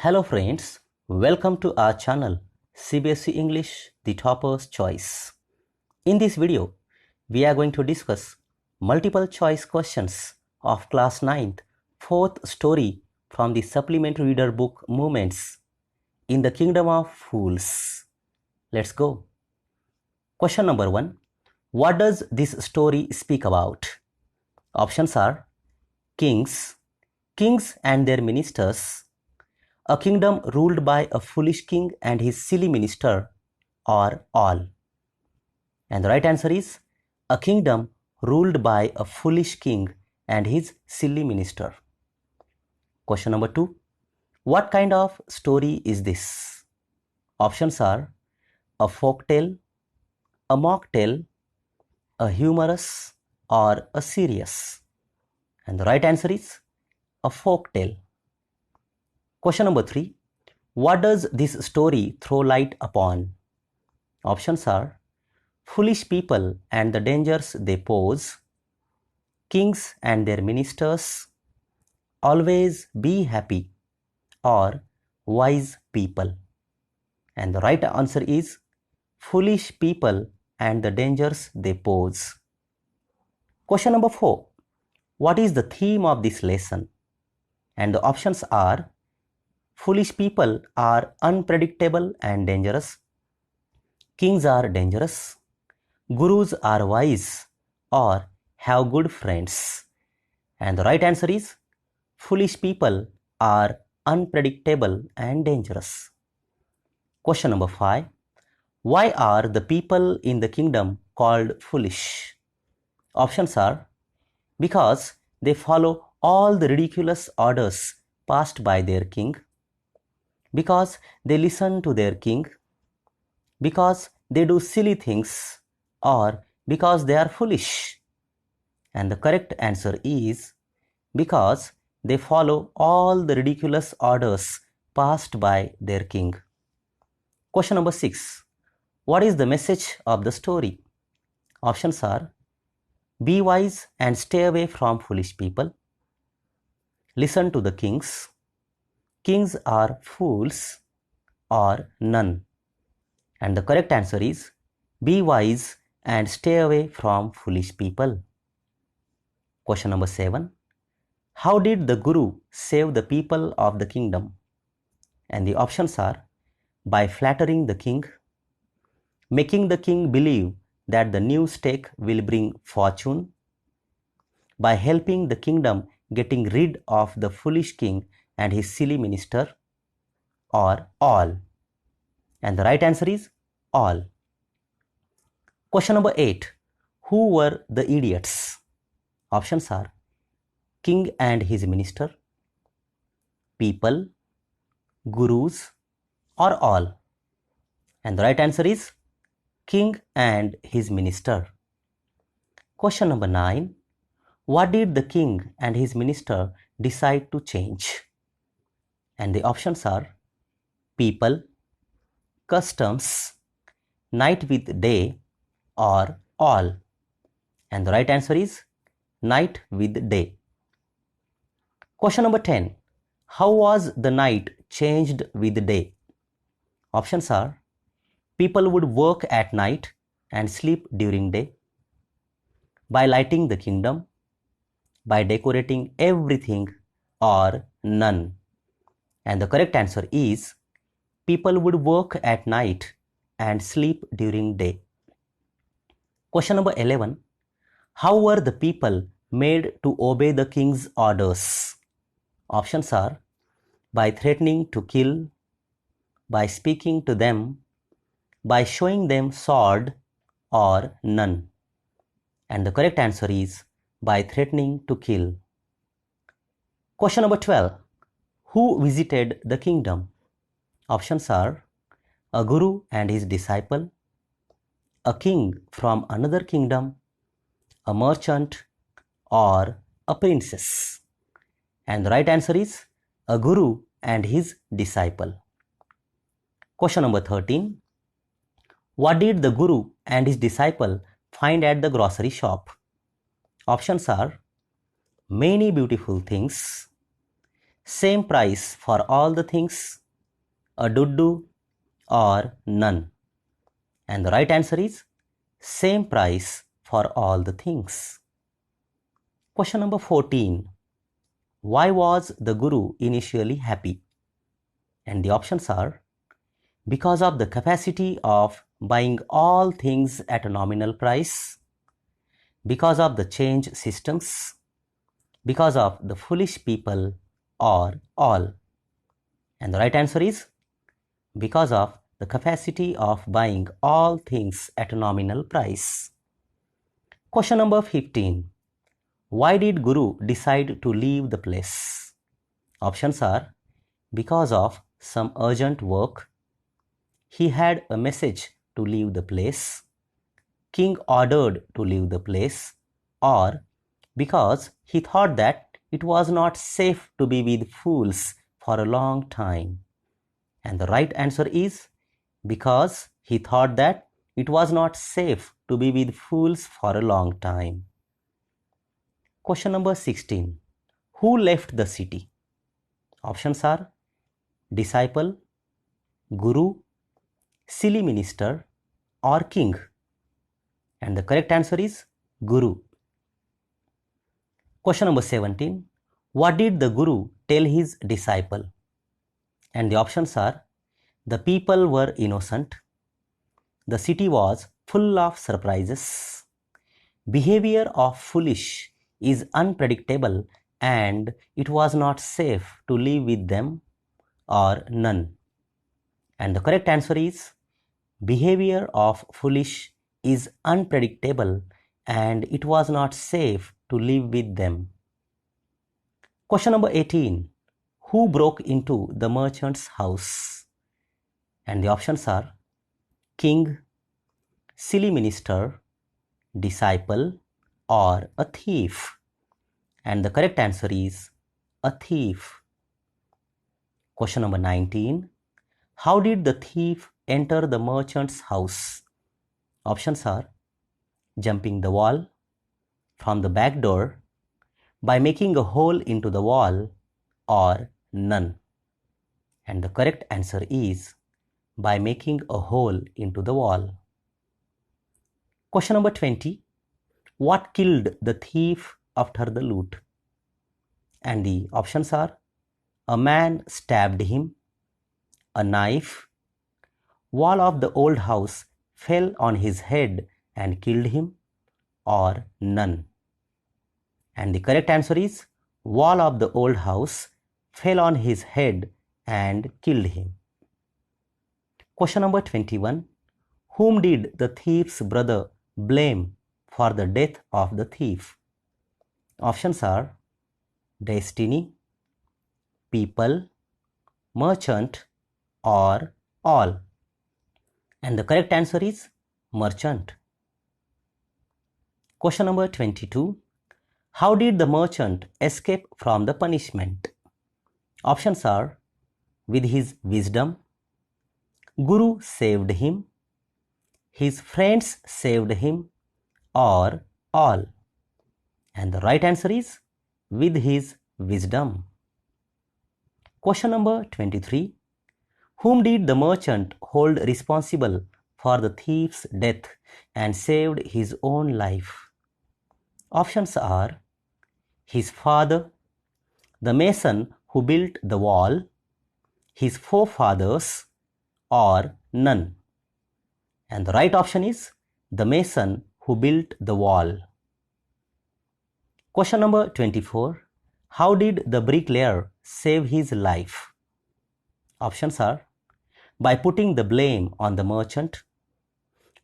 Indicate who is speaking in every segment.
Speaker 1: Hello friends, welcome to our channel CBSE English The Topper's Choice. In this video, we are going to discuss multiple choice questions of class 9th, 4th story from the supplementary reader book Movements in the Kingdom of Fools. Let's go. Question number 1. What does this story speak about? Options are kings, kings and their ministers, a kingdom ruled by a foolish king and his silly minister, or all. And the right answer is a kingdom ruled by a foolish king and his silly minister. Question number 2. What kind of story is this? Options are a folk tale, a mock tale, a humorous, or a serious. And the right answer is a folk tale. Question number 3. What does this story throw light upon? Options are foolish people and the dangers they pose, kings and their ministers, always be happy, or wise people. And the right answer is foolish people and the dangers they pose. Question number 4. What is the theme of this lesson? And the options are foolish people are unpredictable and dangerous, kings are dangerous, gurus are wise, or have good friends. And the right answer is foolish people are unpredictable and dangerous. Question number 5. Why are the people in the kingdom called foolish? Options are because they follow all the ridiculous orders passed by their king, because they listen to their king, because they do silly things, or because they are foolish. And the correct answer is because they follow all the ridiculous orders passed by their king. Question number 6. What is the message of the story? Options are be wise and stay away from foolish people, listen to the kings, kings are fools, or none. And the correct answer is be wise and stay away from foolish people. Question number 7. How did the Guru save the people of the kingdom? And the options are by flattering the king, making the king believe that the new stake will bring fortune, by helping the kingdom getting rid of the foolish king and his silly minister, or all. And the right answer is all. Question number 8. Who were the idiots? Options are king and his minister, people, gurus, or all. And the right answer is king and his minister. Question number 9. What did the king and his minister decide to change? And the options are people, customs, night with day, or all. And the right answer is night with day. Question number 10. How was the night changed with day? Options are people would work at night and sleep during day, by lighting the kingdom, by decorating everything, or none. And the correct answer is people would work at night and sleep during day. Question number 11. How were the people made to obey the king's orders? Options are by threatening to kill, by speaking to them, by showing them sword, or none. And the correct answer is by threatening to kill. Question number 12. Who visited the kingdom? Options are a guru and his disciple, a king from another kingdom, a merchant, or a princess. And the right answer is a guru and his disciple. Question number 13. What did the guru and his disciple find at the grocery shop? Options are many beautiful things, same price for all the things, a duddu, or none? And the right answer is same price for all the things. Question number 14. Why was the Guru initially happy? And the options are because of the capacity of buying all things at a nominal price, because of the change systems, because of the foolish people, or all. And the right answer is because of the capacity of buying all things at a nominal price. Question number 15. Why did Guru decide to leave the place? Options are because of some urgent work, he had a message to leave the place, king ordered to leave the place, or because he thought that it was not safe to be with fools for a long time. And the right answer is because he thought that it was not safe to be with fools for a long time. Question number 16. Who left the city? Options are disciple, guru, silly minister, or king. And the correct answer is guru. Question number 17. What did the guru tell his disciple? And the options are the people were innocent, the city was full of surprises, behavior of foolish is unpredictable and it was not safe to live with them, or none. And the correct answer is behavior of foolish is unpredictable and it was not safe to live with them. Question number 18. Who broke into the merchant's house? And the options are king, silly minister, disciple, or a thief. And the correct answer is a thief. Question number 19. How did the thief enter the merchant's house? Options are jumping the wall, from the back door, by making a hole into the wall, or none. And the correct answer is by making a hole into the wall. Question number 20. What killed the thief after the loot? And the options are a man stabbed him, a knife, wall of the old house fell on his head and killed him, or none. And the correct answer is wall of the old house fell on his head and killed him. Question number 21. Whom did the thief's brother blame for the death of the thief? Options are destiny, people, merchant, or all. And the correct answer is merchant. Question number 22. How did the merchant escape from the punishment? Options are with his wisdom, Guru saved him, his friends saved him, or all. And the right answer is with his wisdom. Question number 23. Whom did the merchant hold responsible for the thief's death and saved his own life? Options are his father, the mason who built the wall, his forefathers, or none. And the right option is the mason who built the wall. Question number 24. How did the bricklayer save his life? Options are by putting the blame on the merchant,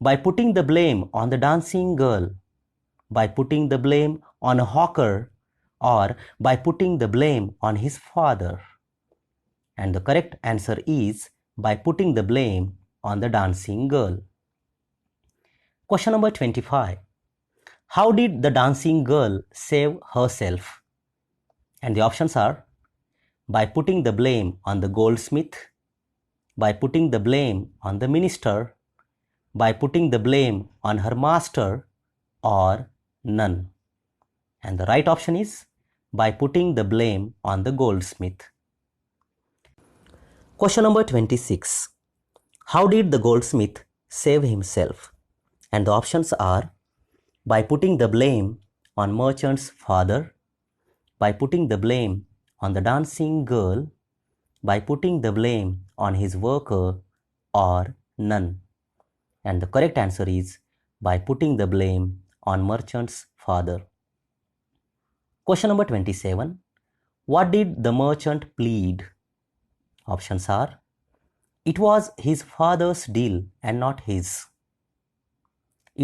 Speaker 1: by putting the blame on the dancing girl, by putting the blame on a hawker, or by putting the blame on his father. And the correct answer is by putting the blame on the dancing girl. Question number 25. How did the dancing girl save herself? And the options are by putting the blame on the goldsmith, by putting the blame on the minister, by putting the blame on her master, or none. And the right option is by putting the blame on the goldsmith. Question number 26. How did the goldsmith save himself? And the options are: by putting the blame on merchant's father, by putting the blame on the dancing girl, by putting the blame on his worker, or none. And the correct answer is by putting the blame on merchant's father. Question number 27. What did the merchant plead? Options are: it was his father's deal and not his.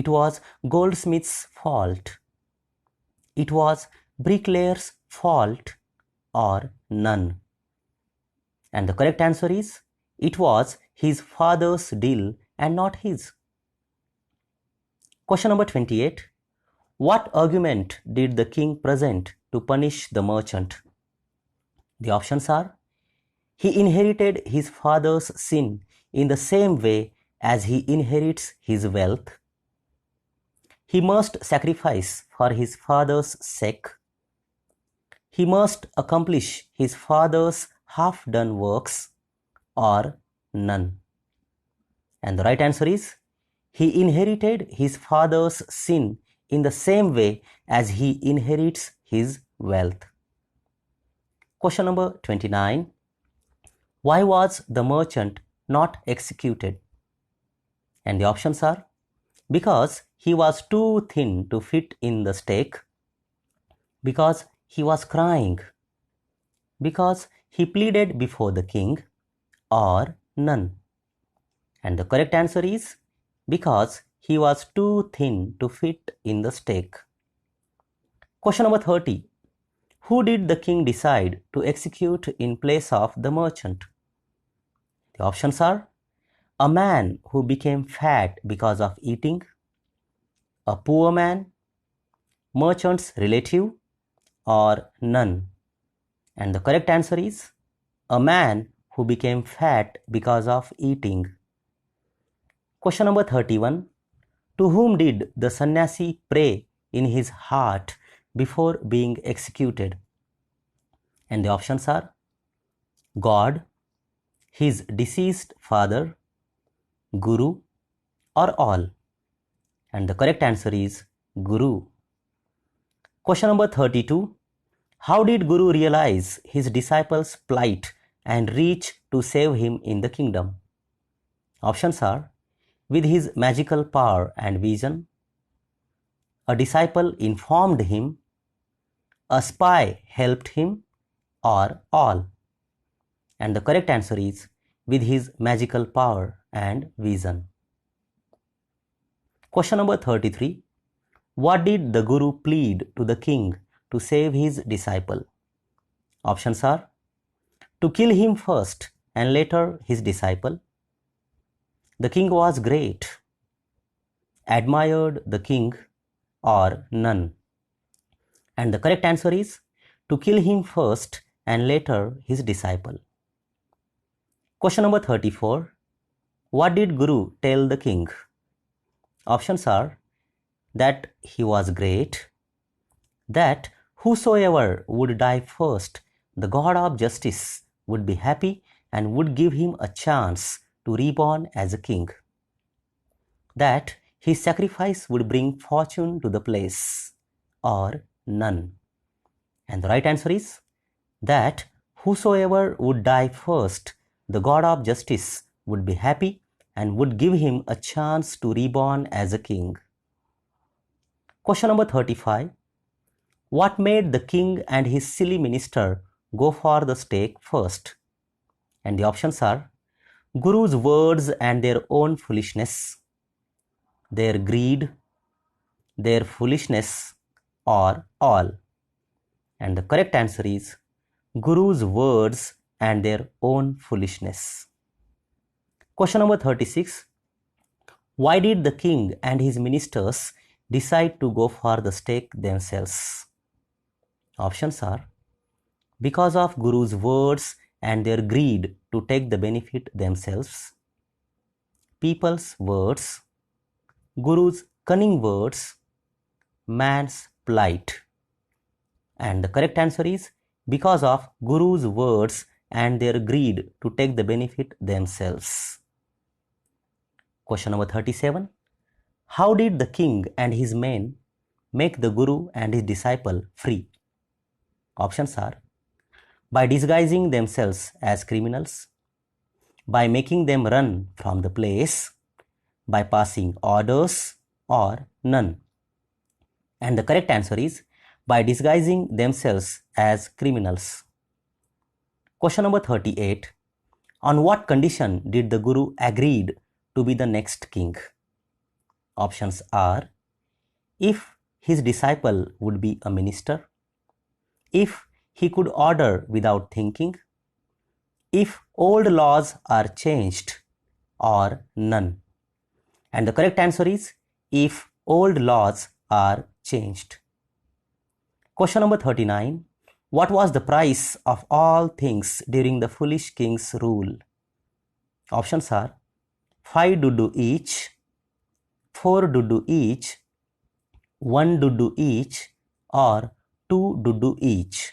Speaker 1: It was goldsmith's fault. It was bricklayer's fault, or none. And the correct answer is it was his father's deal and not his. Question number 28. What argument did the king present to punish the merchant? The options are: he inherited his father's sin in the same way as he inherits his wealth. He must sacrifice for his father's sake. He must accomplish his father's half-done works, or none. And the right answer is he inherited his father's sin in the same way as he inherits his wealth. Question number 29. Why was the merchant not executed? And the options are: because he was too thin to fit in the stake, because he was crying, because he pleaded before the king, or none. And the correct answer is because he was too thin to fit in the stake. Question number 30. Who did the king decide to execute in place of the merchant? The options are: a man who became fat because of eating, a poor man, merchant's relative, or none. And the correct answer is a man who became fat because of eating. Question number 31. To whom did the sannyasi pray in his heart before being executed? And the options are: God, his deceased father, Guru, or all. And the correct answer is Guru. Question number 32. How did Guru realize his disciples' plight and reach to save him in the kingdom? Options are: with his magical power and vision, a disciple informed him, a spy helped him, or all. And the correct answer is with his magical power and vision. Question number 33. What did the Guru plead to the king to save his disciple? Options are: to kill him first and later his disciple. The king was great, admired the king, or none. And the correct answer is to kill him first and later his disciple. Question number 34. What did Guru tell the king? Options are: that he was great, that whosoever would die first, the God of justice would be happy and would give him a chance to reborn as a king, that his sacrifice would bring fortune to the place, or none. And the right answer is that whosoever would die first, the God of justice would be happy and would give him a chance to reborn as a king. Question number 35. What made the king and his silly minister go for the stake first? And the options are: Guru's words and their own foolishness, their greed, their foolishness, or all. And the correct answer is Guru's words and their own foolishness. Question number 36. Why did the king and his ministers decide to go for the stake themselves? Options are: because of Guru's words and their greed to take the benefit themselves, people's words, Guru's cunning words, man's plight. And the correct answer is because of Guru's words and their greed to take the benefit themselves. Question number 37. How did the king and his men make the Guru and his disciple free? Options are by disguising themselves as criminals, by making them run from the place, by passing orders, or none. And the correct answer is by disguising themselves as criminals. Question number 38. On what condition did the Guru agreed to be the next king? Options are if his disciple would be a minister, if he could order without thinking, if old laws are changed, or none. And the correct answer is if old laws are changed. Question number 39. What was the price of all things during the foolish king's rule? Options are 5 dudu each, 4 dudu each, 1 dudu each, or 2 dudu each.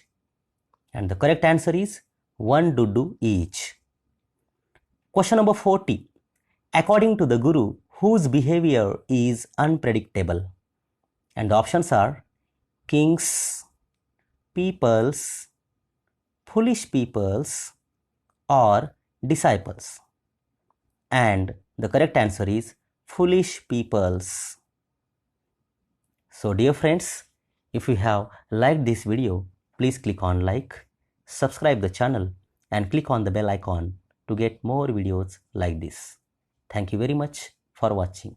Speaker 1: And the correct answer is 1 dudu each. Question number 40. According to the Guru, whose behavior is unpredictable? And the options are kings, peoples, foolish peoples, or disciples. And the correct answer is foolish peoples. So dear friends, if you have liked this video, please click on like, subscribe the channel and click on the bell icon to get more videos like this. Thank you very much for watching.